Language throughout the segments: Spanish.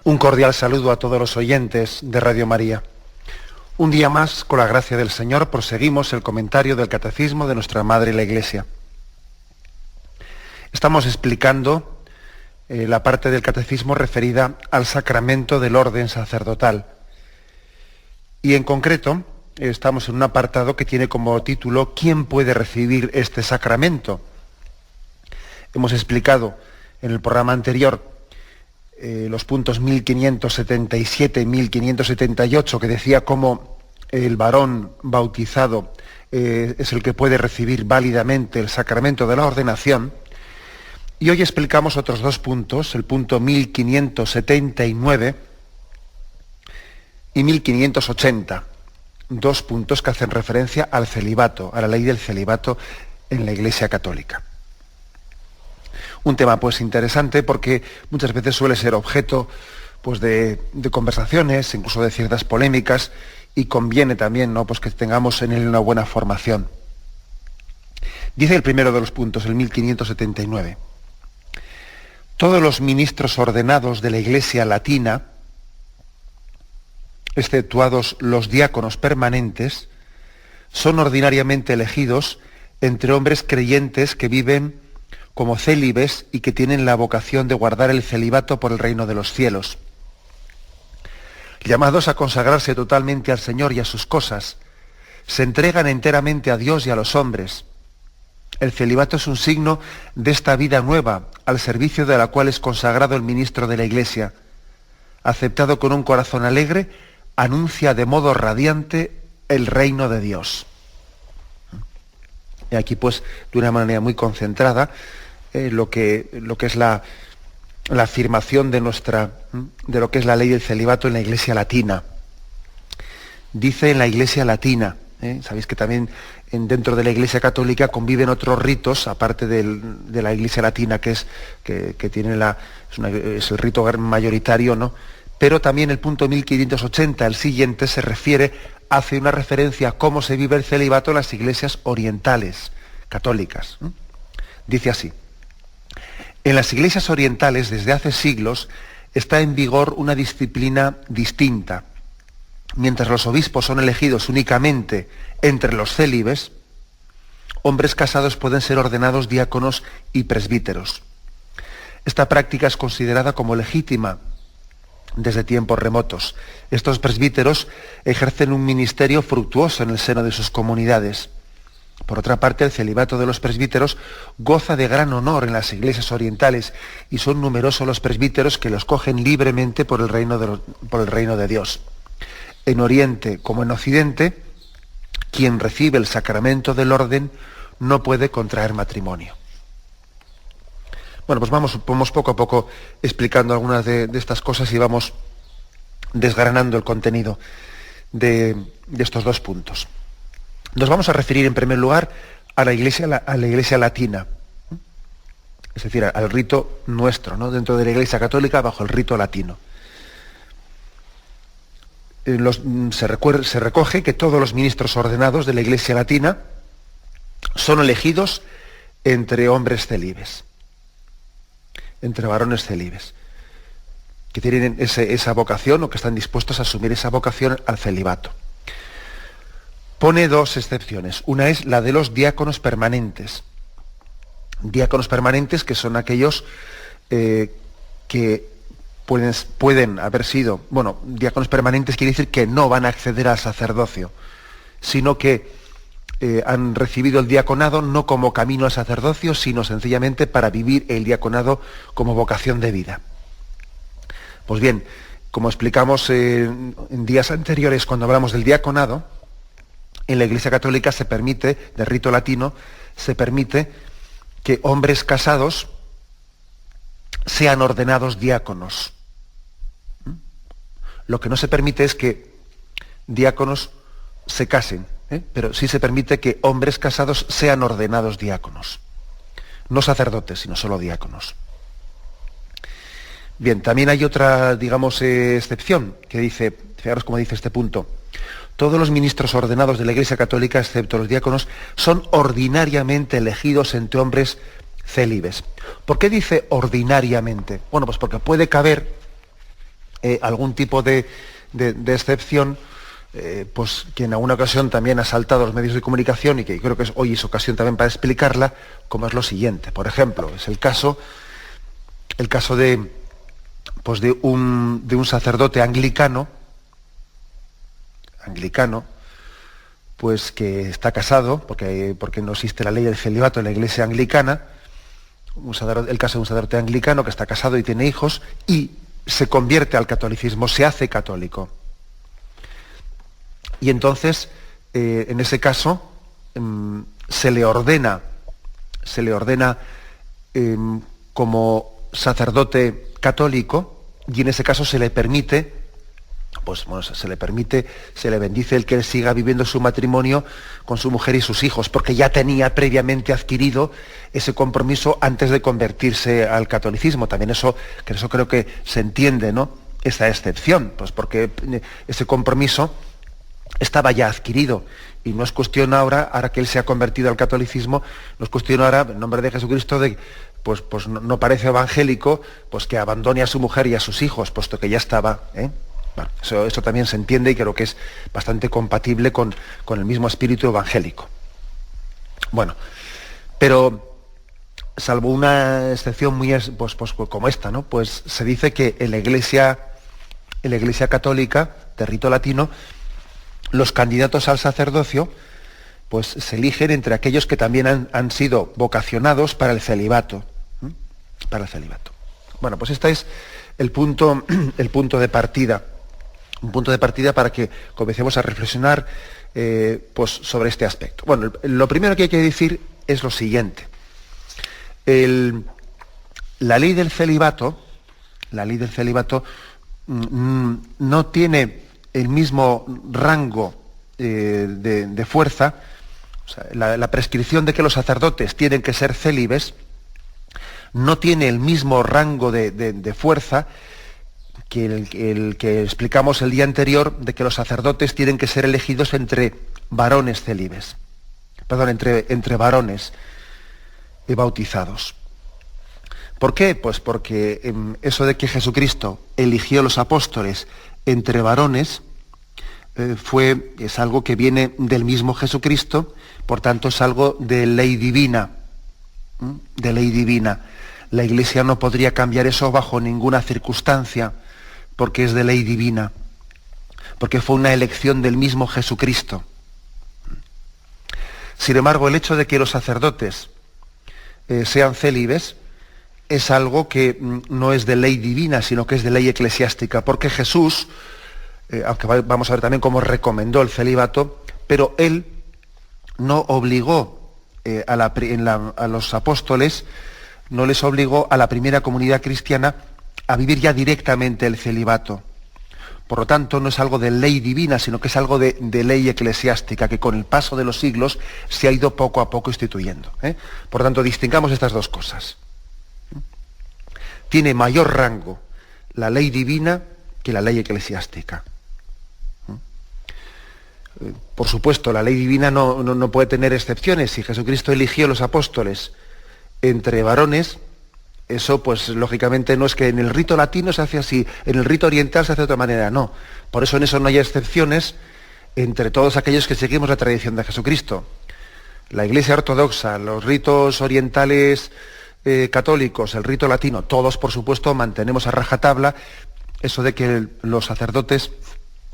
Un cordial saludo a todos los oyentes de Radio María. Un día más, con la gracia del Señor, proseguimos el comentario del Catecismo de nuestra Madre la Iglesia. Estamos explicando la parte del Catecismo referida al sacramento del orden sacerdotal. Y en concreto, estamos en un apartado que tiene como título ¿Quién puede recibir este sacramento? Hemos explicado en el programa anterior los puntos 1577 y 1578, que decía cómo el varón bautizado es el que puede recibir válidamente el sacramento de la ordenación. Y hoy explicamos otros dos puntos, el punto 1579 y 1580, dos puntos que hacen referencia al celibato, a la ley del celibato en la Iglesia Católica. Un tema pues interesante porque muchas veces suele ser objeto pues de conversaciones, incluso de ciertas polémicas, y conviene también, ¿no?, pues que tengamos en él una buena formación. Dice el primero de los puntos, el 1579. Todos los ministros ordenados de la Iglesia latina, exceptuados los diáconos permanentes, son ordinariamente elegidos entre hombres creyentes que viven como célibes y que tienen la vocación de guardar el celibato por el reino de los cielos. Llamados a consagrarse totalmente al Señor y a sus cosas, se entregan enteramente a Dios y a los hombres. El celibato es un signo de esta vida nueva, al servicio de la cual es consagrado el ministro de la Iglesia. Aceptado con un corazón alegre, anuncia de modo radiante el reino de Dios. Y aquí, pues, de una manera muy concentrada, lo que es la afirmación de lo que es la ley del celibato en la Iglesia latina. Dice en la Iglesia latina, sabéis que también dentro de la Iglesia católica conviven otros ritos, aparte de la Iglesia latina, que tiene es el rito mayoritario, ¿no? Pero también el punto 1580, el siguiente, hace una referencia a cómo se vive el celibato en las iglesias orientales católicas. Dice así: en las iglesias orientales desde hace siglos está en vigor una disciplina distinta. Mientras los obispos son elegidos únicamente entre los célibes, hombres casados pueden ser ordenados diáconos y presbíteros. Esta práctica es considerada como legítima desde tiempos remotos. Estos presbíteros ejercen un ministerio fructuoso en el seno de sus comunidades. Por otra parte, el celibato de los presbíteros goza de gran honor en las iglesias orientales y son numerosos los presbíteros que los cogen libremente por el reino de Dios. En Oriente como en Occidente, quien recibe el sacramento del orden no puede contraer matrimonio. Bueno, pues vamos poco a poco explicando algunas de estas cosas y vamos desgranando el contenido de estos dos puntos. Nos vamos a referir en primer lugar a la Iglesia latina, es decir, al rito nuestro, ¿no?, dentro de la Iglesia católica bajo el rito latino. Se recoge que todos los ministros ordenados de la Iglesia latina son elegidos entre hombres célibes, entre varones célibes, que tienen esa vocación o que están dispuestos a asumir esa vocación al celibato. Pone dos excepciones. Una es la de los diáconos permanentes. Diáconos permanentes que son aquellos que pueden haber sido, diáconos permanentes quiere decir que no van a acceder al sacerdocio, sino que han recibido el diaconado no como camino al sacerdocio, sino sencillamente para vivir el diaconado como vocación de vida. Pues bien, como explicamos en días anteriores cuando hablamos del diaconado, en la Iglesia Católica se permite, de rito latino, se permite que hombres casados sean ordenados diáconos. Lo que no se permite es que diáconos se casen, pero sí se permite que hombres casados sean ordenados diáconos. No sacerdotes, sino solo diáconos. Bien, también hay otra, excepción, que dice, fijaros cómo dice este punto: todos los ministros ordenados de la Iglesia Católica, excepto los diáconos, son ordinariamente elegidos entre hombres célibes. ¿Por qué dice ordinariamente? Bueno, pues porque puede caber algún tipo de excepción, pues que en alguna ocasión también ha saltado a los medios de comunicación y que creo que hoy es ocasión también para explicarla, como es lo siguiente. Por ejemplo, es el caso de un sacerdote anglicano, pues que está casado, porque no existe la ley del celibato en la iglesia anglicana, el caso de un sacerdote anglicano que está casado y tiene hijos y se convierte al catolicismo, se hace católico. Y entonces, en ese caso, se le ordena como sacerdote católico, y en ese caso se le permite, se le bendice el que él siga viviendo su matrimonio con su mujer y sus hijos, porque ya tenía previamente adquirido ese compromiso antes de convertirse al catolicismo. También eso creo que se entiende, ¿no? Esa excepción, pues porque ese compromiso estaba ya adquirido, y no es cuestión ahora que él se ha convertido al catolicismo, no es cuestión ahora, en nombre de Jesucristo, de pues no parece evangélico, pues que abandone a su mujer y a sus hijos, puesto que ya estaba, Bueno, eso también se entiende y creo que es bastante compatible con el mismo espíritu evangélico. Bueno, pero salvo una excepción muy pues como esta, ¿no? Pues se dice que en la Iglesia católica de rito latino, los candidatos al sacerdocio pues se eligen entre aquellos que también han sido vocacionados para el celibato. Para el celibato. Bueno, pues este es el punto de partida. Un punto de partida para que comencemos a reflexionar pues sobre este aspecto. Bueno, lo primero que hay que decir es lo siguiente. La ley del celibato no tiene el mismo rango de fuerza. O sea, la prescripción de que los sacerdotes tienen que ser célibes no tiene el mismo rango de fuerza que el que explicamos el día anterior, de que los sacerdotes tienen que ser elegidos entre varones célibes. Perdón, entre varones bautizados. ¿Por qué? Pues porque eso de que Jesucristo eligió a los apóstoles entre varones es algo que viene del mismo Jesucristo, por tanto es algo de ley divina. De ley divina. La Iglesia no podría cambiar eso bajo ninguna circunstancia, porque es de ley divina, porque fue una elección del mismo Jesucristo. Sin embargo, el hecho de que los sacerdotes sean célibes es algo que no es de ley divina, sino que es de ley eclesiástica, porque Jesús, aunque vamos a ver también cómo recomendó el celibato, pero él no obligó a los apóstoles, no les obligó a la primera comunidad cristiana a vivir ya directamente el celibato. Por lo tanto, no es algo de ley divina, sino que es algo de ley eclesiástica, que con el paso de los siglos se ha ido poco a poco instituyendo. Por lo tanto, distingamos estas dos cosas. Tiene mayor rango la ley divina que la ley eclesiástica. Por supuesto, la ley divina no puede tener excepciones. Si Jesucristo eligió a los apóstoles entre varones, eso pues lógicamente no es que en el rito latino se hace así, en el rito oriental se hace de otra manera, no. Por eso en eso no hay excepciones entre todos aquellos que seguimos la tradición de Jesucristo. La Iglesia ortodoxa, los ritos orientales católicos, el rito latino, todos por supuesto mantenemos a rajatabla eso de que los sacerdotes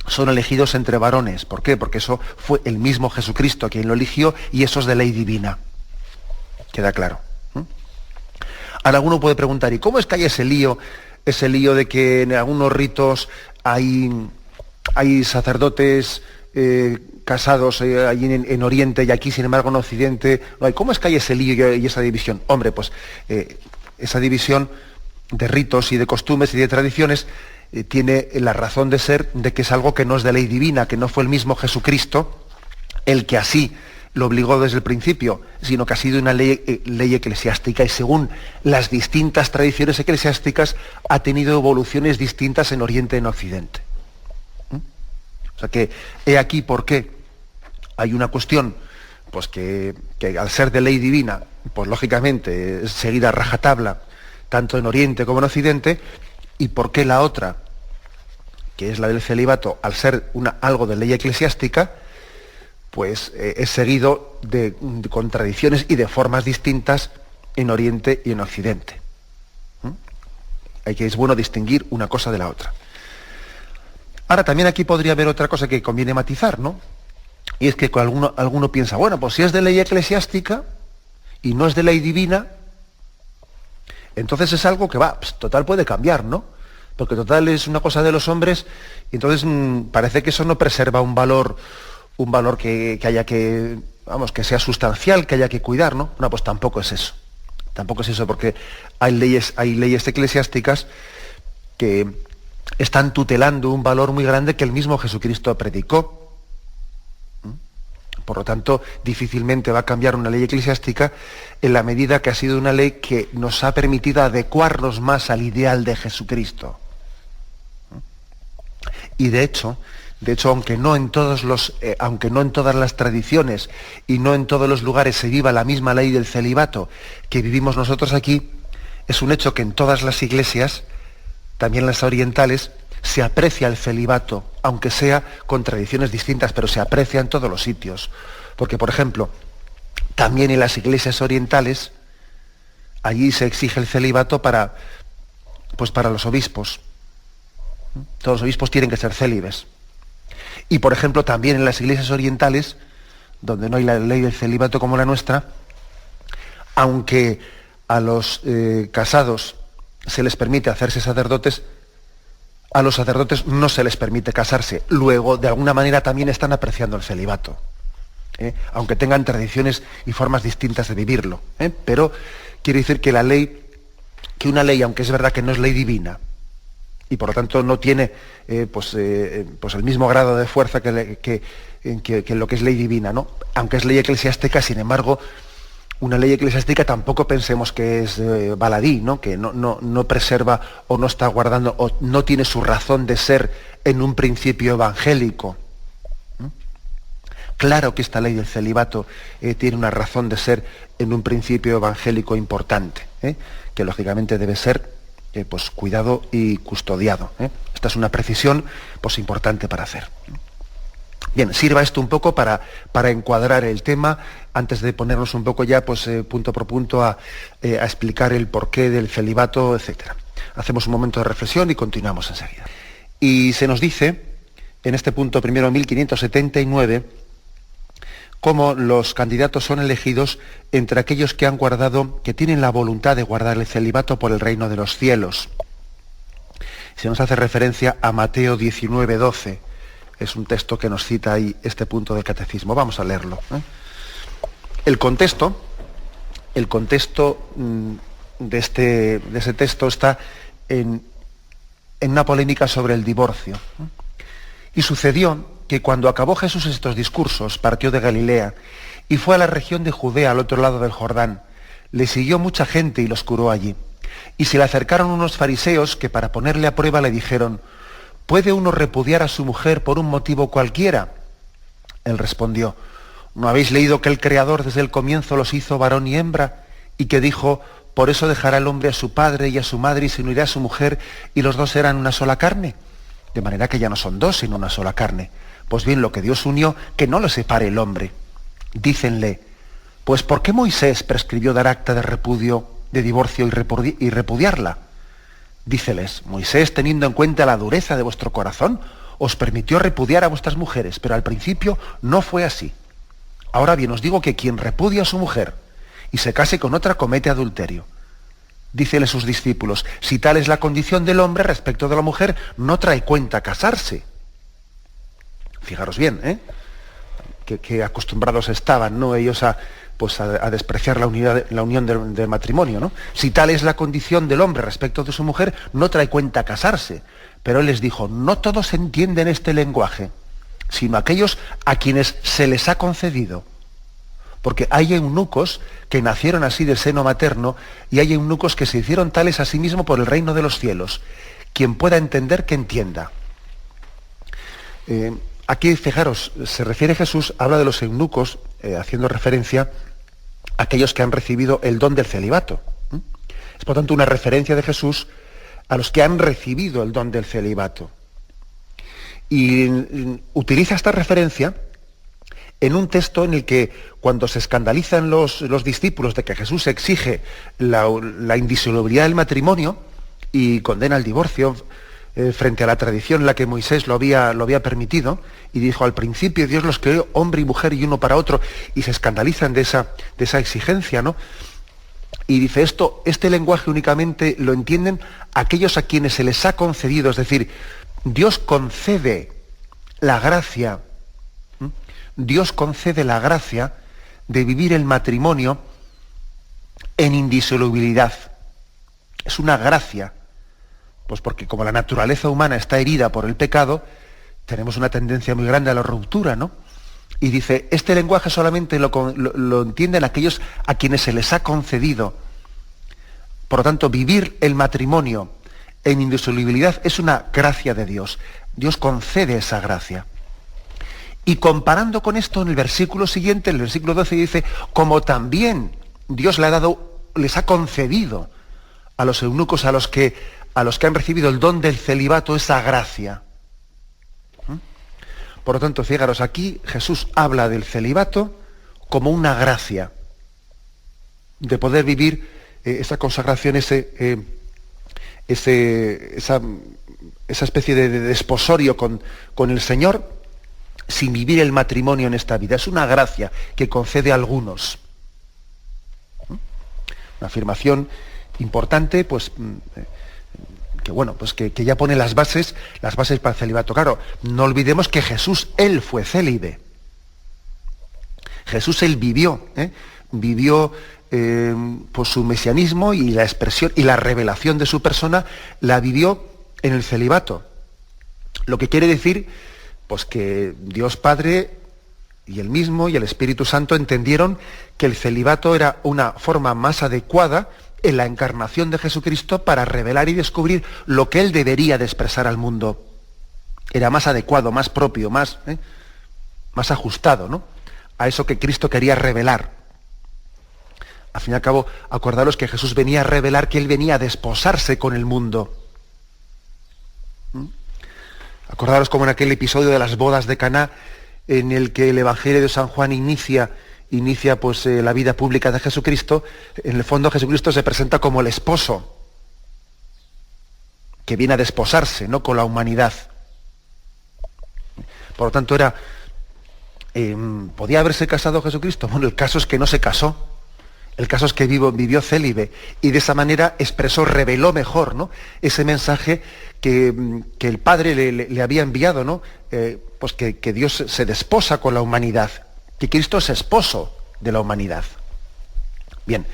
son elegidos entre varones. ¿Por qué? Porque eso fue el mismo Jesucristo quien lo eligió y eso es de ley divina. Queda claro. Ahora alguno puede preguntar, ¿y cómo es que hay ese lío de que en algunos ritos hay sacerdotes casados allí en Oriente y aquí, sin embargo, en Occidente no hay? ¿Cómo es que hay ese lío y esa división? Hombre, pues esa división de ritos y de costumbres y de tradiciones tiene la razón de ser de que es algo que no es de ley divina, que no fue el mismo Jesucristo el que así lo obligó desde el principio, sino que ha sido una ley eclesiástica, y según las distintas tradiciones eclesiásticas ha tenido evoluciones distintas en Oriente y en Occidente. O sea que he aquí por qué hay una cuestión pues que al ser de ley divina, pues lógicamente es seguida a rajatabla tanto en Oriente como en Occidente, y por qué la otra que es la del celibato, al ser algo de ley eclesiástica, pues es seguido con tradiciones y de formas distintas en Oriente y en Occidente. Es bueno distinguir una cosa de la otra. Ahora, también aquí podría haber otra cosa que conviene matizar, ¿no? Y es que alguno piensa, bueno, pues si es de ley eclesiástica y no es de ley divina, entonces es algo que total puede cambiar, ¿no? Porque total es una cosa de los hombres, y entonces parece que eso no preserva un valor que haya que, que sea sustancial, que haya que cuidar, ¿no? No, pues tampoco es eso. Tampoco es eso, porque hay leyes eclesiásticas que están tutelando un valor muy grande que el mismo Jesucristo predicó. Por lo tanto, difícilmente va a cambiar una ley eclesiástica en la medida que ha sido una ley que nos ha permitido adecuarnos más al ideal de Jesucristo. Y de hecho, aunque no en todas las tradiciones y no en todos los lugares se viva la misma ley del celibato que vivimos nosotros aquí, es un hecho que en todas las iglesias, también las orientales, se aprecia el celibato, aunque sea con tradiciones distintas, pero se aprecia en todos los sitios. Porque, por ejemplo, también en las iglesias orientales, allí se exige el celibato para los obispos. Todos los obispos tienen que ser célibes. Y, por ejemplo, también en las iglesias orientales, donde no hay la ley del celibato como la nuestra, aunque a los casados se les permite hacerse sacerdotes, a los sacerdotes no se les permite casarse. Luego, de alguna manera, también están apreciando el celibato, aunque tengan tradiciones y formas distintas de vivirlo. Pero quiere decir que una ley, aunque es verdad que no es ley divina, y por lo tanto no tiene el mismo grado de fuerza que lo que es ley divina, ¿no? Aunque es ley eclesiástica, sin embargo, una ley eclesiástica tampoco pensemos que es baladí, ¿no? Que no preserva o no está guardando o no tiene su razón de ser en un principio evangélico. Claro que esta ley del celibato tiene una razón de ser en un principio evangélico importante, que lógicamente debe ser cuidado y custodiado. Esta es una precisión importante para hacer. Bien, sirva esto un poco para encuadrar el tema, antes de ponernos un poco ya punto por punto a explicar el porqué del celibato, etc. Hacemos un momento de reflexión y continuamos enseguida. Y se nos dice, en este punto primero 1579, cómo los candidatos son elegidos entre aquellos que tienen la voluntad de guardar el celibato por el reino de los cielos. Se nos hace referencia a Mateo 19:12. Es un texto que nos cita ahí este punto del catecismo. Vamos a leerlo. El contexto de ese texto está en una polémica sobre el divorcio. Y sucedió que cuando acabó Jesús estos discursos, partió de Galilea y fue a la región de Judea, al otro lado del Jordán. Le siguió mucha gente y los curó allí. Y se le acercaron unos fariseos que, para ponerle a prueba, le dijeron: ¿puede uno repudiar a su mujer por un motivo cualquiera? Él respondió: ¿no habéis leído que el Creador desde el comienzo los hizo varón y hembra? Y que dijo: por eso dejará el hombre a su padre y a su madre y se unirá a su mujer, y los dos serán una sola carne. De manera que ya no son dos, sino una sola carne. Pues bien, lo que Dios unió, que no lo separe el hombre. Dícenle: pues ¿por qué Moisés prescribió dar acta de repudio, de divorcio y repudiarla? Díceles: Moisés, teniendo en cuenta la dureza de vuestro corazón, os permitió repudiar a vuestras mujeres, pero al principio no fue así. Ahora bien, os digo que quien repudia a su mujer y se case con otra comete adulterio. Dícele sus discípulos: si tal es la condición del hombre respecto de la mujer, no trae cuenta casarse. Fijaros bien, que acostumbrados estaban, ¿no?, ellos a despreciar la unión del matrimonio, ¿no? Si tal es la condición del hombre respecto de su mujer, no trae cuenta casarse. Pero él les dijo: no todos entienden este lenguaje, sino aquellos a quienes se les ha concedido. Porque hay eunucos que nacieron así del seno materno, y hay eunucos que se hicieron tales a sí mismos por el reino de los cielos. Quien pueda entender, que entienda. Aquí, fijaros, se refiere Jesús, habla de los eunucos, haciendo referencia a aquellos que han recibido el don del celibato. Es, por tanto, una referencia de Jesús a los que han recibido el don del celibato. Y utiliza esta referencia en un texto en el que, cuando se escandalizan los discípulos de que Jesús exige la indisolubilidad del matrimonio y condena el divorcio frente a la tradición en la que Moisés lo había permitido, y dijo: al principio Dios los creó hombre y mujer y uno para otro, y se escandalizan de esa exigencia, ¿no? Y dice: este lenguaje únicamente lo entienden aquellos a quienes se les ha concedido, es decir, Dios concede la gracia, Dios concede la gracia de vivir el matrimonio en indisolubilidad. Es una gracia, pues porque como la naturaleza humana está herida por el pecado, tenemos una tendencia muy grande a la ruptura, ¿no? Y dice: este lenguaje solamente lo entienden aquellos a quienes se les ha concedido. Por lo tanto, vivir el matrimonio en indisolubilidad es una gracia de Dios. Dios concede esa gracia. Y comparando con esto, en el versículo siguiente, en el versículo 12, dice: como también Dios les ha concedido a los eunucos, a los que han recibido el don del celibato, esa gracia. Por lo tanto, fijaros, aquí Jesús habla del celibato como una gracia, de poder vivir esa consagración, esa especie de desposorio con el Señor, sin vivir el matrimonio en esta vida. Es una gracia que concede a algunos. Una afirmación importante, pues que ya pone las bases para el celibato. Claro, no olvidemos que Jesús, él fue célibe. Jesús, él vivió pues su mesianismo, y la expresión y la revelación de su persona la vivió en el celibato. Lo que quiere decir, pues, que Dios Padre y él mismo y el Espíritu Santo entendieron que el celibato era una forma más adecuada en la encarnación de Jesucristo para revelar y descubrir lo que él debería de expresar al mundo. Era más adecuado, más propio, más ajustado, ¿no?, a eso que Cristo quería revelar. Al fin y al cabo, acordaros que Jesús venía a revelar que él venía a desposarse con el mundo. Acordaros como en aquel episodio de las bodas de Caná, en el que el Evangelio de San Juan inicia pues la vida pública de Jesucristo. En el fondo, Jesucristo se presenta como el esposo que viene a desposarse, ¿no?, con la humanidad. Por lo tanto, ¿podía haberse casado Jesucristo? Bueno, el caso es que no se casó. El caso es que vivió célibe, y de esa manera reveló mejor, ¿no?, ese mensaje que el Padre le había enviado, ¿no?, pues que Dios se desposa con la humanidad, que Cristo es esposo de la humanidad. Bien,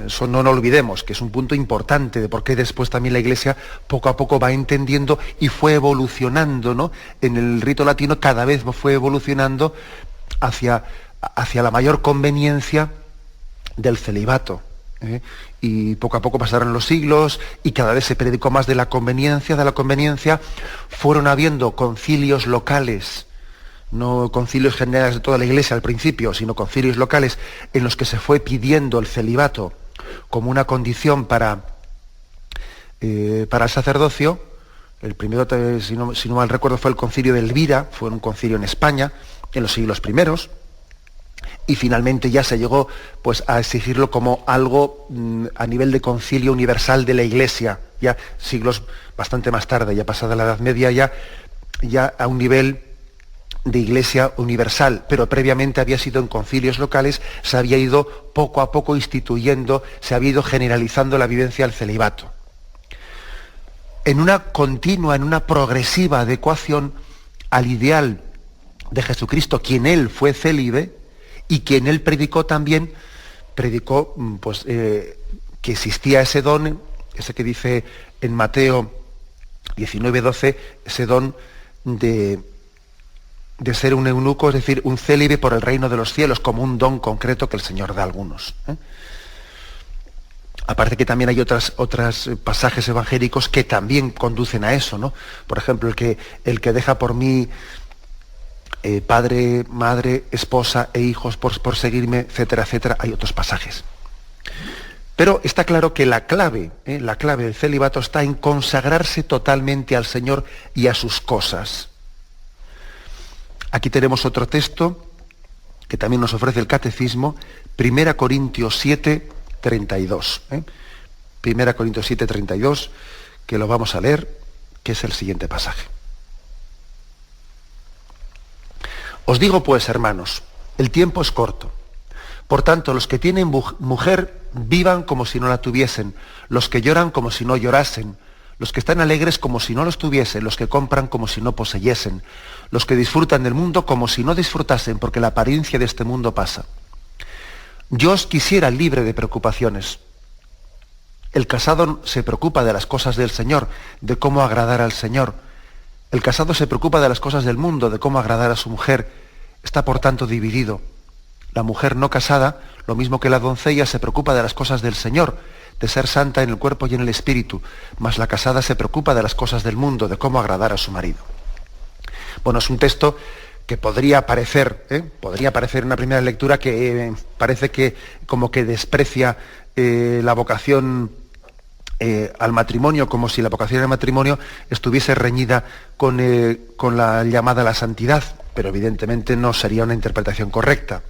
eso no lo olvidemos, que es un punto importante de por qué después también la Iglesia poco a poco va entendiendo y fue evolucionando, ¿no? En el rito latino cada vez fue evolucionando hacia la mayor conveniencia del celibato, y poco a poco pasaron los siglos y cada vez se predicó más de la conveniencia. Fueron habiendo concilios locales, no concilios generales de toda la Iglesia al principio, sino concilios locales en los que se fue pidiendo el celibato como una condición para el sacerdocio. El primero, si no mal recuerdo, fue el concilio de Elvira, fue un concilio en España en los siglos primeros. Y finalmente ya se llegó, pues, a exigirlo como algo a nivel de concilio universal de la Iglesia, ya siglos bastante más tarde, ya pasada la Edad Media, ya a un nivel de Iglesia universal, pero previamente había sido en concilios locales, se había ido poco a poco instituyendo, se había ido generalizando la vivencia del celibato. En una continua, en una progresiva adecuación al ideal de Jesucristo, quien él fue célibe, y quien él predicó, pues, que existía ese don, ese que dice en Mateo 19:12, ese don de ser un eunuco, es decir, un célibe por el reino de los cielos, como un don concreto que el Señor da a algunos. Aparte que también hay otros pasajes evangélicos que también conducen a eso, ¿no? Por ejemplo, el que deja por mí padre, madre, esposa e hijos por seguirme, etcétera, etcétera. Hay otros pasajes. Pero está claro que la clave del celibato está en consagrarse totalmente al Señor y a sus cosas. Aquí tenemos otro texto que también nos ofrece el Catecismo, 1 Corintios 7, 32. 1 Corintios 7, 32, que lo vamos a leer, que es el siguiente pasaje. Os digo pues, hermanos, el tiempo es corto. Por tanto, los que tienen mujer, vivan como si no la tuviesen, los que lloran como si no llorasen, los que están alegres como si no los tuviesen, los que compran como si no poseyesen, los que disfrutan del mundo como si no disfrutasen, porque la apariencia de este mundo pasa. Yo os quisiera libre de preocupaciones. El casado se preocupa de las cosas del Señor, de cómo agradar al Señor. El casado se preocupa de las cosas del mundo, de cómo agradar a su mujer. Está por tanto dividido. La mujer no casada, lo mismo que la doncella, se preocupa de las cosas del Señor, de ser santa en el cuerpo y en el espíritu, mas la casada se preocupa de las cosas del mundo, de cómo agradar a su marido. Bueno, es un texto que podría parecer en una primera lectura que parece que como que desprecia la vocación al matrimonio, como si la vocación al matrimonio estuviese reñida con la llamada a la santidad, pero evidentemente no sería una interpretación correcta.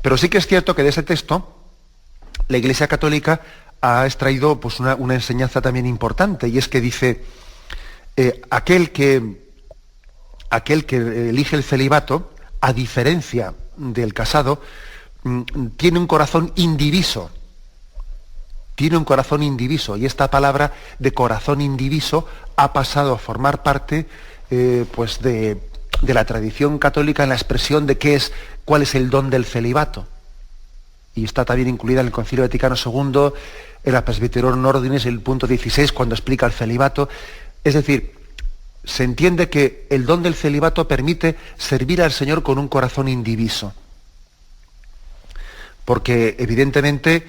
Pero sí que es cierto que de ese texto la Iglesia Católica ha extraído pues, una enseñanza también importante, y es que dice, aquel que elige el celibato, a diferencia del casado, tiene un corazón indiviso. Tiene un corazón indiviso, y esta palabra de corazón indiviso ha pasado a formar parte pues de la tradición católica en la expresión de cuál es el don del celibato. Y está también incluida en el Concilio Vaticano II, en la Presbyterorum Ordinis, el punto 16, cuando explica el celibato. Es decir, se entiende que el don del celibato permite servir al Señor con un corazón indiviso. Porque evidentemente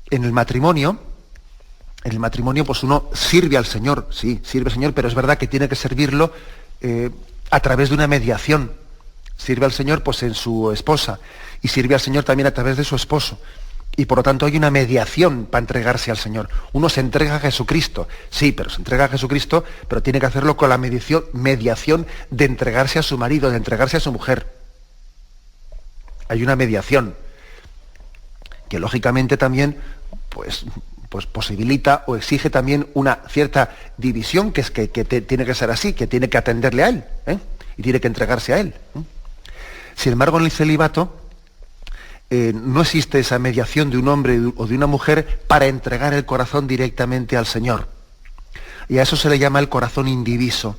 en el matrimonio pues uno sirve al Señor, sí, sirve al Señor, pero es verdad que tiene que servirlo a través de una mediación. Sirve al Señor pues en su esposa, y sirve al Señor también a través de su esposo. Y por lo tanto hay una mediación para entregarse al Señor. Uno se entrega a Jesucristo, sí, pero se entrega a Jesucristo, pero tiene que hacerlo con la mediación de entregarse a su marido, de entregarse a su mujer. Hay una mediación que lógicamente también pues posibilita o exige también una cierta división, que es que tiene que ser así, que tiene que atenderle a él, y tiene que entregarse a él. Sin embargo, en el celibato no existe esa mediación de un hombre o de una mujer para entregar el corazón directamente al Señor. Y a eso se le llama el corazón indiviso.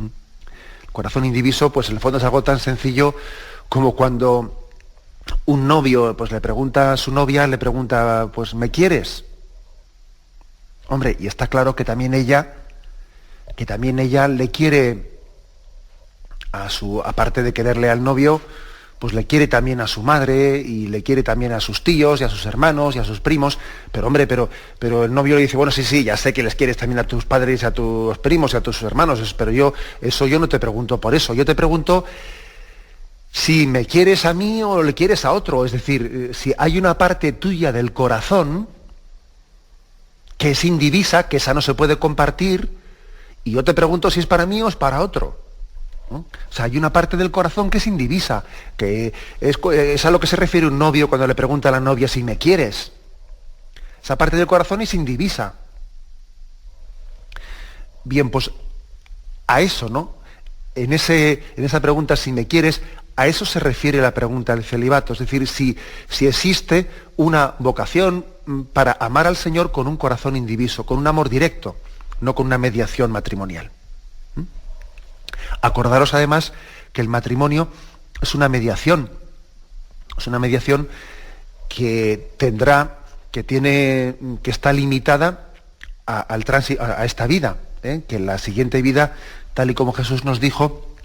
El corazón indiviso, pues en el fondo es algo tan sencillo como cuando un novio pues le pregunta a su novia, pues ¿me quieres? Hombre, y está claro que también ella le quiere aparte de quererle al novio, pues le quiere también a su madre, y le quiere también a sus tíos y a sus hermanos y a sus primos. Pero hombre, pero el novio le dice, bueno, sí, ya sé que les quieres también a tus padres y a tus primos y a tus hermanos, pero yo no te pregunto por eso. Yo te pregunto si me quieres a mí o le quieres a otro. Es decir, si hay una parte tuya del corazón que es indivisa, que esa no se puede compartir, y yo te pregunto si es para mí o es para otro. ¿No? O sea, hay una parte del corazón que es indivisa, que es a lo que se refiere un novio cuando le pregunta a la novia si me quieres. Esa parte del corazón es indivisa. Bien, pues a eso, ¿no? En esa pregunta, si me quieres, a eso se refiere la pregunta del celibato. Es decir, si existe una vocación para amar al Señor con un corazón indiviso, con un amor directo, no con una mediación matrimonial. Acordaros además que el matrimonio es una mediación que está limitada a esta vida, que en la siguiente vida, tal y como Jesús nos dijo,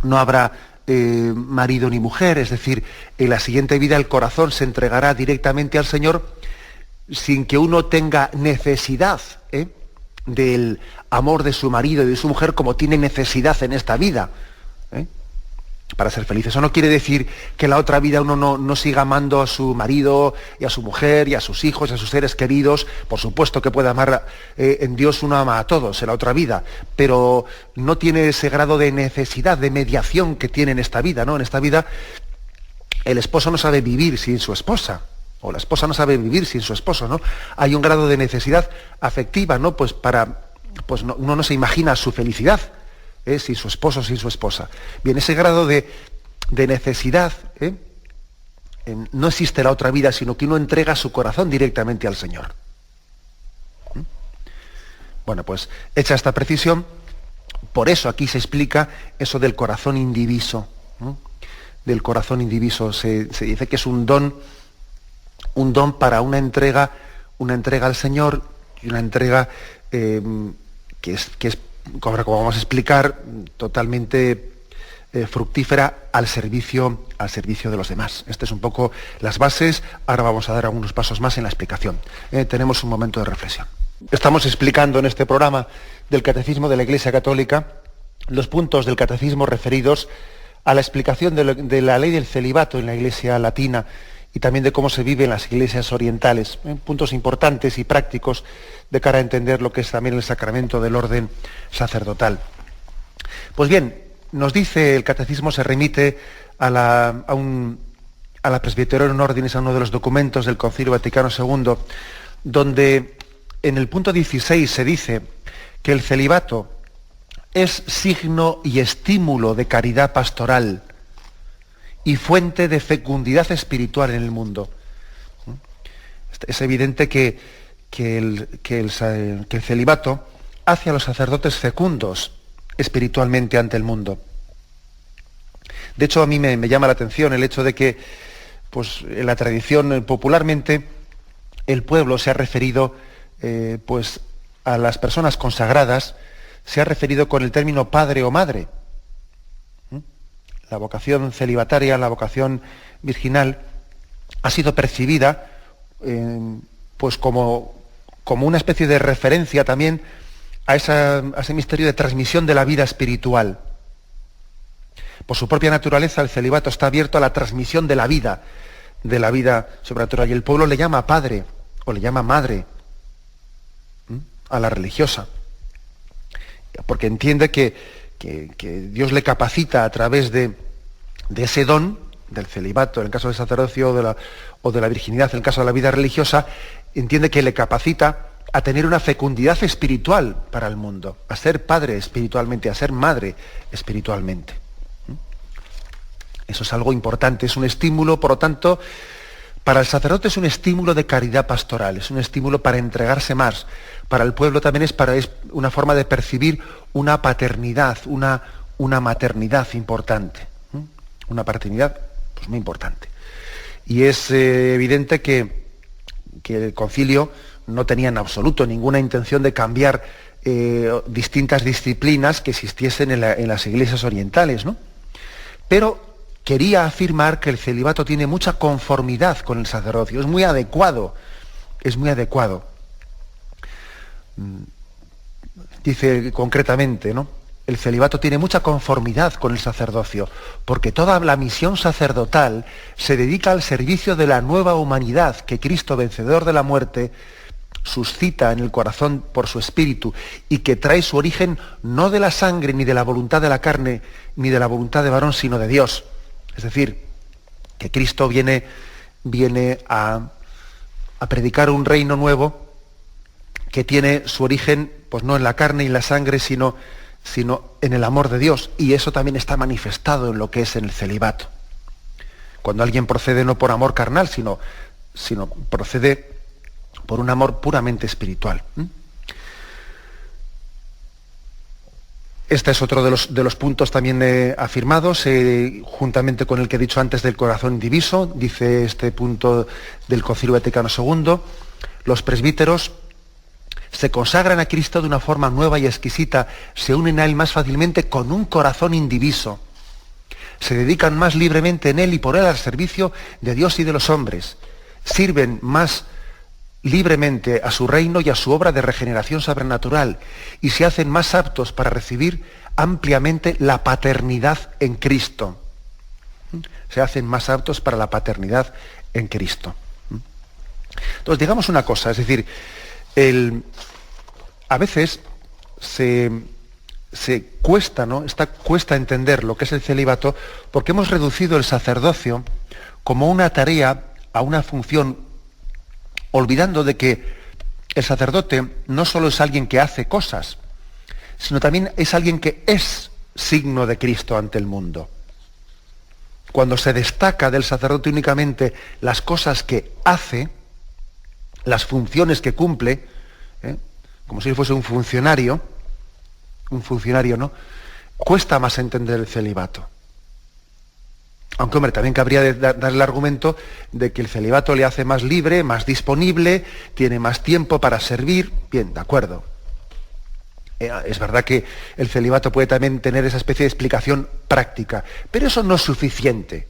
no habrá marido ni mujer. Es decir, en la siguiente vida el corazón se entregará directamente al Señor sin que uno tenga necesidad del amor de su marido y de su mujer como tiene necesidad en esta vida. para ser feliz. Eso no quiere decir que en la otra vida uno no siga amando a su marido y a su mujer y a sus hijos y a sus seres queridos. Por supuesto que puede amar, en Dios uno ama a todos en la otra vida, pero no tiene ese grado de necesidad, de mediación que tiene en esta vida, ¿no? En esta vida el esposo no sabe vivir sin su esposa, o la esposa no sabe vivir sin su esposo, ¿no? Hay un grado de necesidad afectiva, ¿no? Uno no se imagina su felicidad, sin su esposo, sin su esposa. Bien, ese grado de necesidad, no existe la otra vida, sino que uno entrega su corazón directamente al Señor. Bueno, pues hecha esta precisión, por eso aquí se explica eso del corazón indiviso. Del corazón indiviso se dice que es un don para una entrega al Señor, y una entrega que es, como vamos a explicar, totalmente fructífera al servicio de los demás. Estas es un poco las bases. Ahora vamos a dar algunos pasos más en la explicación. Tenemos un momento de reflexión. Estamos explicando en este programa del Catecismo de la Iglesia Católica los puntos del Catecismo referidos a la explicación de la ley del celibato en la Iglesia latina y también de cómo se vive en las iglesias orientales. Puntos importantes y prácticos de cara a entender lo que es también el sacramento del orden sacerdotal. Pues bien, nos dice el Catecismo, se remite a la Presbyterorum Ordinis, a uno de los documentos del Concilio Vaticano II, donde en el punto 16 se dice que el celibato es signo y estímulo de caridad pastoral y fuente de fecundidad espiritual en el mundo. Es evidente que el celibato hace a los sacerdotes fecundos espiritualmente ante el mundo. De hecho, a mí me llama la atención el hecho de que, pues, en la tradición popularmente el pueblo se ha referido a las personas consagradas, se ha referido con el término padre o madre. La vocación celibataria, la vocación virginal, ha sido percibida como una especie de referencia también a ese misterio de transmisión de la vida espiritual. Por su propia naturaleza, el celibato está abierto a la transmisión de la vida sobrenatural. Y el pueblo le llama padre o le llama madre a la religiosa, porque entiende que Dios le capacita a través de ese don del celibato, en el caso del sacerdocio o de la virginidad, en el caso de la vida religiosa, entiende que le capacita a tener una fecundidad espiritual para el mundo, a ser padre espiritualmente, a ser madre espiritualmente. Eso es algo importante, es un estímulo, por lo tanto, para el sacerdote es un estímulo de caridad pastoral, es un estímulo para entregarse más. Para el pueblo también es una forma de percibir una paternidad, una maternidad importante. Una paternidad, pues, muy importante. Y es evidente que el concilio no tenía en absoluto ninguna intención de cambiar distintas disciplinas que existiesen en las iglesias orientales, ¿no? Pero quería afirmar que el celibato tiene mucha conformidad con el sacerdocio, es muy adecuado. Dice concretamente, ¿no? El celibato tiene mucha conformidad con el sacerdocio, porque toda la misión sacerdotal se dedica al servicio de la nueva humanidad que Cristo, vencedor de la muerte, suscita en el corazón por su espíritu y que trae su origen no de la sangre, ni de la voluntad de la carne, ni de la voluntad de varón, sino de Dios. Es decir, que Cristo viene a predicar un reino nuevo que tiene su origen, pues, no en la carne y la sangre, sino en el amor de Dios. Y eso también está manifestado en lo que es en el celibato. Cuando alguien procede no por amor carnal, sino procede por un amor puramente espiritual. Este es otro de los puntos también afirmados, juntamente con el que he dicho antes del corazón indiviso. Dice este punto del Concilio Vaticano II, los presbíteros se consagran a Cristo de una forma nueva y exquisita, se unen a Él más fácilmente con un corazón indiviso, se dedican más libremente en Él y por Él al servicio de Dios y de los hombres, sirven más libremente a su reino y a su obra de regeneración sobrenatural y se hacen más aptos para recibir ampliamente la paternidad en Cristo. Se hacen más aptos para la paternidad en Cristo. Entonces, digamos una cosa, es decir, a veces se cuesta, ¿no? Cuesta entender lo que es el celibato porque hemos reducido el sacerdocio como una tarea a una función, olvidando de que el sacerdote no solo es alguien que hace cosas, sino también es alguien que es signo de Cristo ante el mundo. Cuando se destaca del sacerdote únicamente las cosas que hace, las funciones que cumple, como si fuese un funcionario, ¿no? Cuesta más entender el celibato. Aunque, hombre, también cabría dar el argumento de que el celibato le hace más libre, más disponible, tiene más tiempo para servir. Bien, de acuerdo. Es verdad que el celibato puede también tener esa especie de explicación práctica, pero eso no es suficiente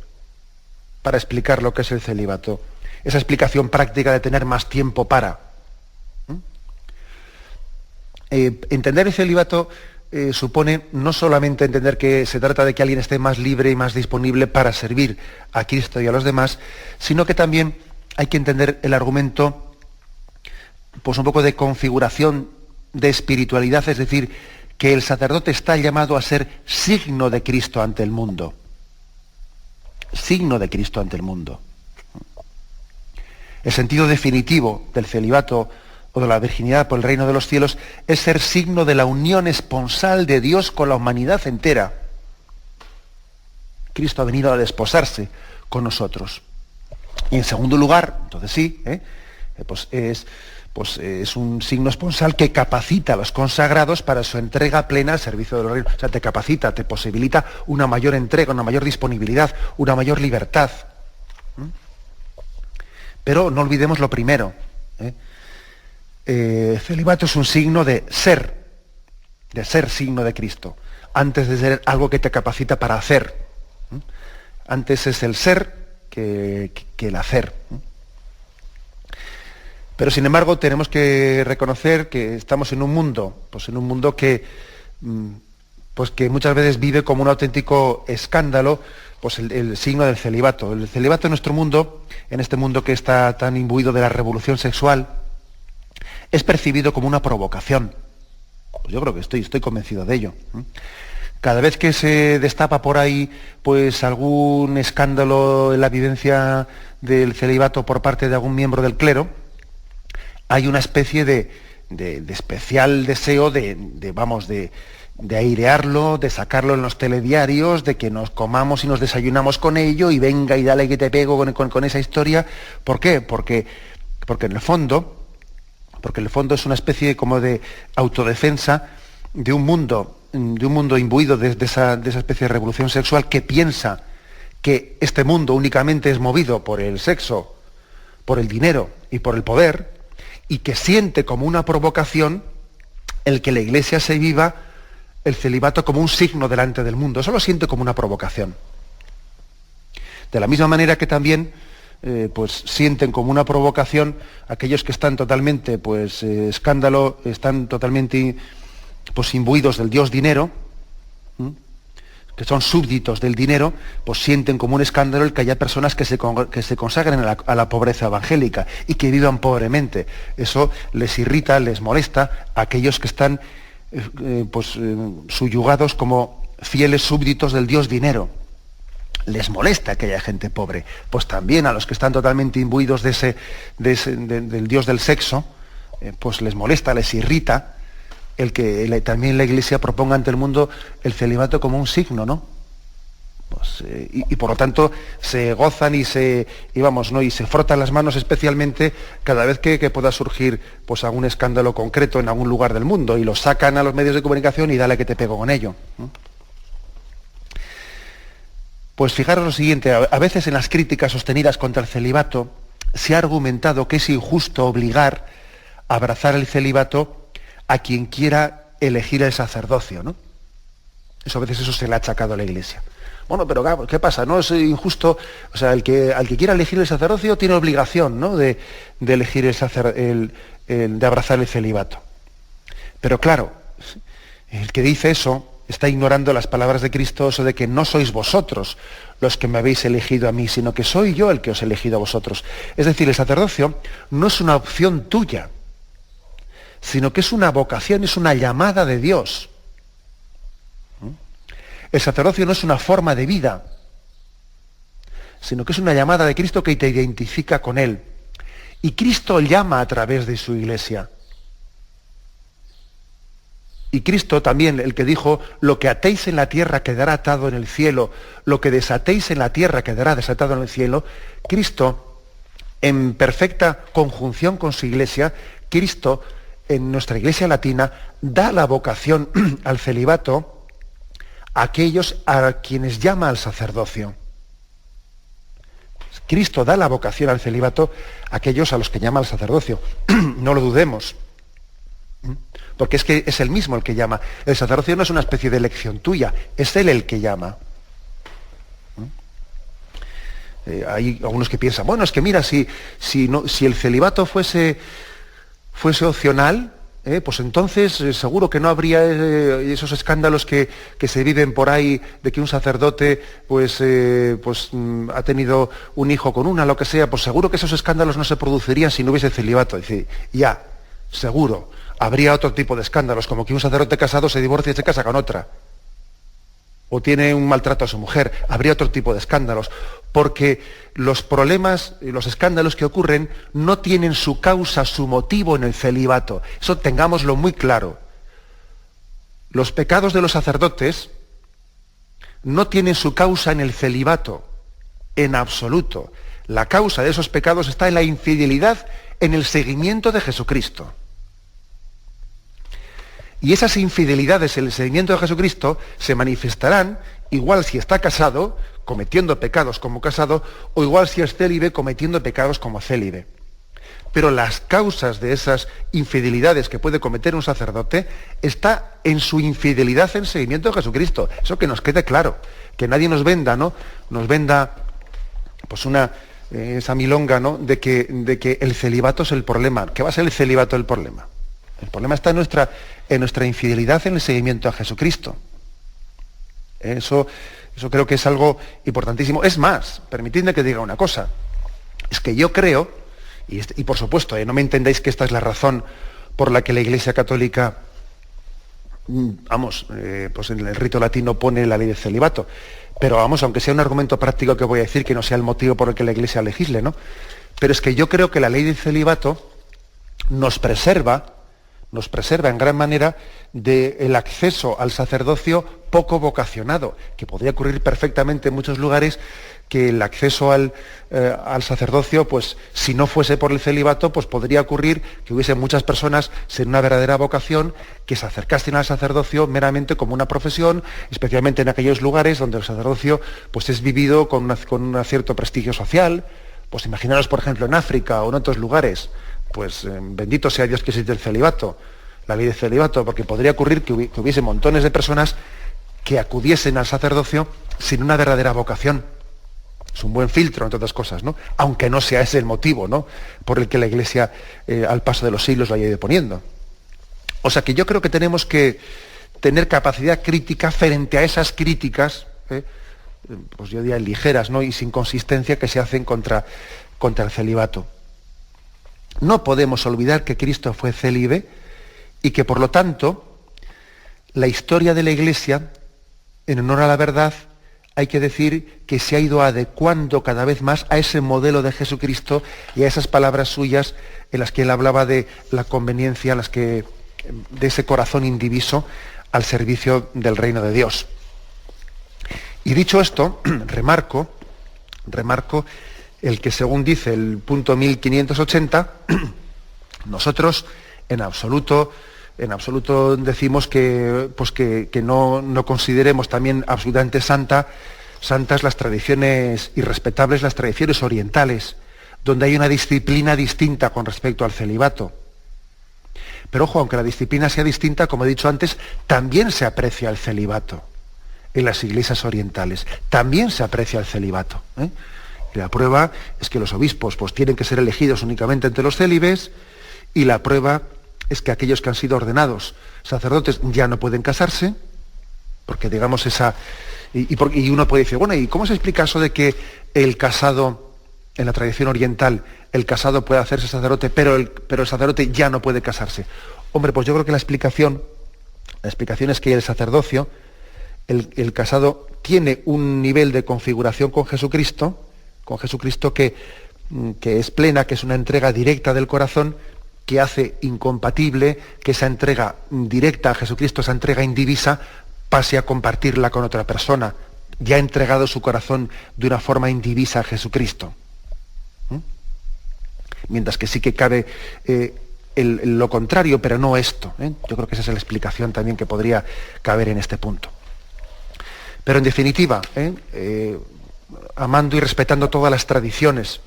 para explicar lo que es el celibato. Esa explicación práctica de tener más tiempo para. Entender el celibato supone no solamente entender que se trata de que alguien esté más libre y más disponible para servir a Cristo y a los demás, sino que también hay que entender el argumento, pues un poco de configuración de espiritualidad, es decir, que el sacerdote está llamado a ser signo de Cristo ante el mundo. Signo de Cristo ante el mundo. El sentido definitivo del celibato o de la virginidad por el reino de los cielos es ser signo de la unión esponsal de Dios con la humanidad entera. Cristo ha venido a desposarse con nosotros. Y en segundo lugar, entonces sí, es un signo esponsal que capacita a los consagrados para su entrega plena al servicio del reino. O sea, te capacita, te posibilita una mayor entrega, una mayor disponibilidad, una mayor libertad. Pero no olvidemos lo primero. Celibato es un signo de ser signo de Cristo, antes de ser algo que te capacita para hacer. Antes es el ser que el hacer. Pero sin embargo tenemos que reconocer que estamos en un mundo, que muchas veces vive como un auténtico escándalo, pues el signo del celibato. El celibato en nuestro mundo, en este mundo que está tan imbuido de la revolución sexual, es percibido como una provocación. Pues yo creo que estoy convencido de ello. Cada vez que se destapa por ahí pues algún escándalo en la vivencia del celibato por parte de algún miembro del clero, hay una especie de especial deseo de airearlo, de sacarlo en los telediarios, de que nos comamos y nos desayunamos con ello y venga y dale que te pego con esa historia. ¿Por qué? Porque en el fondo es una especie como de autodefensa de un mundo imbuido de esa especie de revolución sexual que piensa que este mundo únicamente es movido por el sexo, por el dinero y por el poder, y que siente como una provocación el que la Iglesia se viva el celibato como un signo delante del mundo. Eso lo siente como una provocación. De la misma manera que también sienten como una provocación aquellos que están totalmente están totalmente imbuidos del Dios dinero, que son súbditos del dinero, pues sienten como un escándalo el que haya personas que se consagren a la pobreza evangélica y que vivan pobremente. Eso les irrita, les molesta a aquellos que están subyugados como fieles súbditos del Dios dinero. Les molesta que haya gente pobre. Pues también a los que están totalmente imbuidos del Dios del sexo, pues les molesta, les irrita el que también la Iglesia proponga ante el mundo el celibato como un signo, ¿no? Y por lo tanto se gozan y se frotan las manos especialmente cada vez que pueda surgir pues algún escándalo concreto en algún lugar del mundo, y lo sacan a los medios de comunicación y dale que te pego con ello, ¿no? Pues fijaros lo siguiente, a veces en las críticas sostenidas contra el celibato se ha argumentado que es injusto obligar a abrazar el celibato a quien quiera elegir el sacerdocio, ¿no? A veces eso se le ha achacado a la Iglesia. Bueno, pero ¿qué pasa? ¿No es injusto? O sea, al que quiera elegir el sacerdocio tiene obligación, ¿no?, de elegir de abrazar el celibato. Pero claro, el que dice eso está ignorando las palabras de Cristo, eso de que no sois vosotros los que me habéis elegido a mí, sino que soy yo el que os he elegido a vosotros. Es decir, el sacerdocio no es una opción tuya, sino que es una vocación, es una llamada de Dios. El sacerdocio no es una forma de vida, sino que es una llamada de Cristo que te identifica con Él. Y Cristo llama a través de su Iglesia. Y Cristo también, el que dijo, lo que atéis en la tierra quedará atado en el cielo, lo que desatéis en la tierra quedará desatado en el cielo. Cristo, en perfecta conjunción con su Iglesia, Cristo, en nuestra Iglesia latina, da la vocación al celibato a aquellos a quienes llama al sacerdocio. Cristo da la vocación al celibato a aquellos a los que llama al sacerdocio. No lo dudemos. Porque es que es Él mismo el que llama. El sacerdocio no es una especie de elección tuya, es Él el que llama. Hay algunos que piensan, bueno, es que mira, si el celibato fuese opcional, pues entonces seguro que no habría esos escándalos que se viven por ahí de que un sacerdote ha tenido un hijo con una, lo que sea, pues seguro que esos escándalos no se producirían si no hubiese celibato. Dice, ya, seguro. Habría otro tipo de escándalos, como que un sacerdote casado se divorcia y se casa con otra. O tiene un maltrato a su mujer. Habría otro tipo de escándalos. Porque los problemas, los escándalos que ocurren, no tienen su causa, su motivo en el celibato. Eso tengámoslo muy claro. Los pecados de los sacerdotes no tienen su causa en el celibato, en absoluto. La causa de esos pecados está en la infidelidad, en el seguimiento de Jesucristo. Y esas infidelidades en el seguimiento de Jesucristo se manifestarán igual si está casado, cometiendo pecados como casado, o igual si es célibe, cometiendo pecados como célibe. Pero las causas de esas infidelidades que puede cometer un sacerdote está en su infidelidad en seguimiento de Jesucristo. Eso que nos quede claro, que nadie nos venda, ¿no? Nos venda pues esa milonga, ¿no? de que el celibato es el problema. ¿Qué va a ser el celibato el problema? El problema está en nuestra infidelidad en el seguimiento a Jesucristo. Eso creo que es algo importantísimo. Es más, permitidme que diga una cosa. Es que yo creo, y por supuesto, no me entendáis que esta es la razón por la que la Iglesia Católica, pues en el rito latino pone la ley del celibato. Pero aunque sea un argumento práctico que voy a decir, que no sea el motivo por el que la Iglesia legisle, ¿no? Pero es que yo creo que la ley del celibato nos preserva en gran manera del acceso al sacerdocio poco vocacionado, que podría ocurrir perfectamente en muchos lugares, que el acceso al sacerdocio, pues si no fuese por el celibato, pues podría ocurrir que hubiese muchas personas sin una verdadera vocación que se acercasen al sacerdocio meramente como una profesión, especialmente en aquellos lugares donde el sacerdocio pues es vivido con un cierto prestigio social. Pues imaginaros, por ejemplo, en África o en otros lugares, pues bendito sea Dios que existe el celibato, la ley de celibato, porque podría ocurrir que hubiese montones de personas que acudiesen al sacerdocio sin una verdadera vocación. Es un buen filtro, entre otras cosas, ¿no? Aunque no sea ese el motivo, ¿no?, por el que la Iglesia al paso de los siglos lo haya ido poniendo. O sea que yo creo que tenemos que tener capacidad crítica frente a esas críticas, pues yo diría ligeras, ¿no?, y sin consistencia que se hacen contra el celibato. No podemos olvidar que Cristo fue célibe y que, por lo tanto, la historia de la Iglesia, en honor a la verdad, hay que decir que se ha ido adecuando cada vez más a ese modelo de Jesucristo y a esas palabras suyas en las que él hablaba de la conveniencia, de ese corazón indiviso al servicio del reino de Dios. Y dicho esto, remarco el que, según dice el punto 1580, nosotros en absoluto decimos que no consideremos también absolutamente santas las tradiciones irrespetables, las tradiciones orientales, donde hay una disciplina distinta con respecto al celibato. Pero ojo, aunque la disciplina sea distinta, como he dicho antes, también se aprecia el celibato en las iglesias orientales. También se aprecia el celibato. Y la prueba es que los obispos pues tienen que ser elegidos únicamente entre los célibes, y la prueba es que aquellos que han sido ordenados sacerdotes ya no pueden casarse, Porque digamos y uno puede decir, bueno, ¿y cómo se explica eso de que el casado, en la tradición oriental, el casado puede hacerse sacerdote, pero el sacerdote ya no puede casarse? Hombre, pues yo creo que la explicación es que el sacerdocio, el casado tiene un nivel de configuración con Jesucristo que es plena, que es una entrega directa del corazón, que hace incompatible que esa entrega directa a Jesucristo, esa entrega indivisa, pase a compartirla con otra persona. Ya ha entregado su corazón de una forma indivisa a Jesucristo. Mientras que sí que cabe lo contrario, pero no esto. Yo creo que esa es la explicación también que podría caber en este punto. Pero en definitiva, amando y respetando todas las tradiciones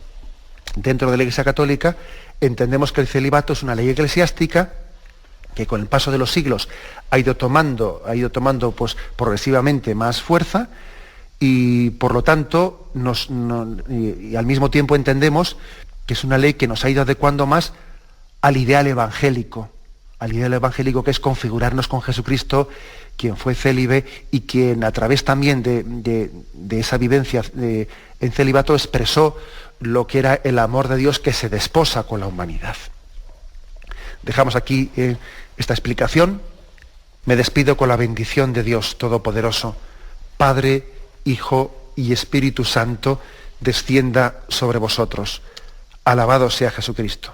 dentro de la Iglesia Católica, entendemos que el celibato es una ley eclesiástica que con el paso de los siglos ha ido tomando pues, progresivamente más fuerza, y por lo tanto y al mismo tiempo entendemos que es una ley que nos ha ido adecuando más al ideal evangélico que es configurarnos con Jesucristo, quien fue célibe y quien a través también de esa vivencia en celibato expresó lo que era el amor de Dios que se desposa con la humanidad. Dejamos aquí esta explicación. Me despido con la bendición de Dios Todopoderoso, Padre, Hijo y Espíritu Santo, descienda sobre vosotros. Alabado sea Jesucristo.